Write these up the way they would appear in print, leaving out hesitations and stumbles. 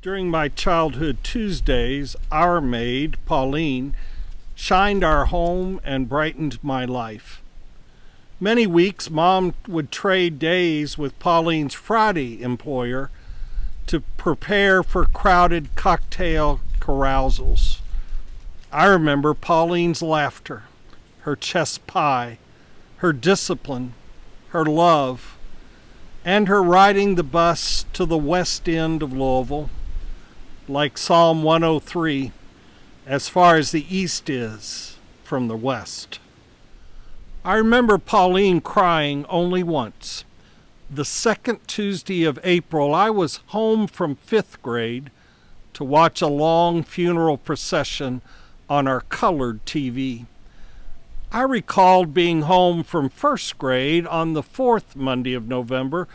During my childhood Tuesdays, our maid, Pauline, shined our home and brightened my life. Many weeks, Mom would trade days with Pauline's Friday employer to prepare for crowded cocktail carousals. I remember Pauline's laughter, her chess pie, her discipline, her love, and her riding the bus to the west end of Louisville, like Psalm 103, as far as the east is from the west. I remember Pauline crying only once. The second Tuesday of April, I was home from fifth grade to watch a long funeral procession on our colored TV. I recalled being home from first grade on the fourth Monday of November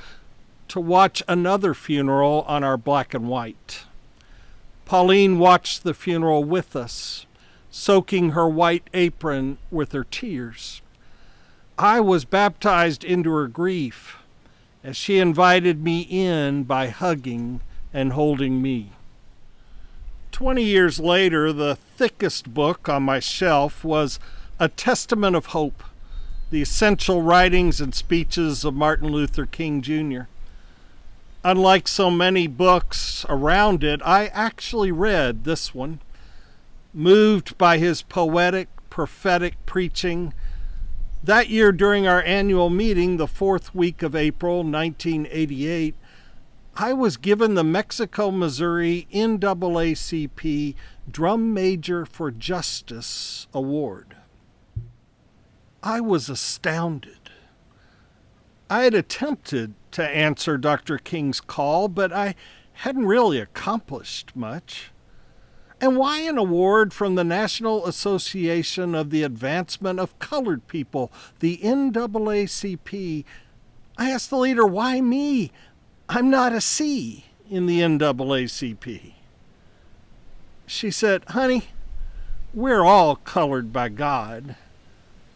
to watch another funeral on our black and white. Pauline watched the funeral with us, soaking her white apron with her tears. I was baptized into her grief as she invited me in by hugging and holding me. 20 years later, the thickest book on my shelf was A Testament of Hope, the essential writings and speeches of Martin Luther King Jr. Unlike so many books around it, I actually read this one. Moved by his poetic, prophetic preaching, that year during our annual meeting, the fourth week of April 1988, I was given the Mexico, Missouri NAACP Drum Major for Justice Award. I was astounded. I had attempted to answer Dr. King's call, but I hadn't really accomplished much. And why an award from the National Association of the Advancement of Colored People, the NAACP? I asked the leader, why me? I'm not a C in the NAACP. She said, honey, we're all colored by God.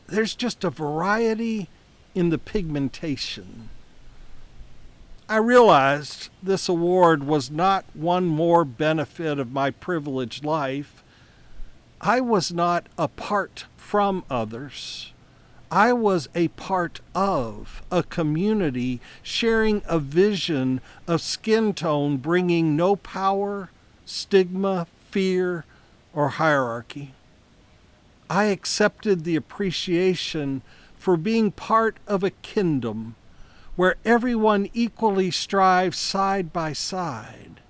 There's just a variety in the pigmentation. I realized this award was not one more benefit of my privileged life. I was not apart from others. I was a part of a community sharing a vision of skin tone bringing no power, stigma, fear, or hierarchy. I accepted the appreciation for being part of a kingdom where everyone equally strives side by side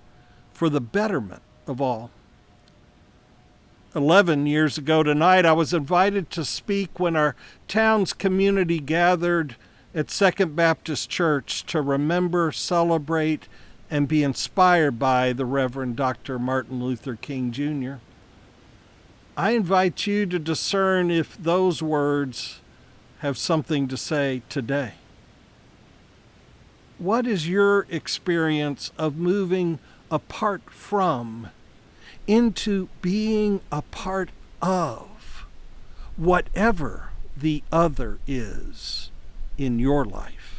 for the betterment of all. 11 years ago tonight, I was invited to speak when our town's community gathered at Second Baptist Church to remember, celebrate, and be inspired by the Reverend Dr. Martin Luther King Jr. I invite you to discern if those words have something to say today. What is your experience of moving apart from into being a part of whatever the other is in your life?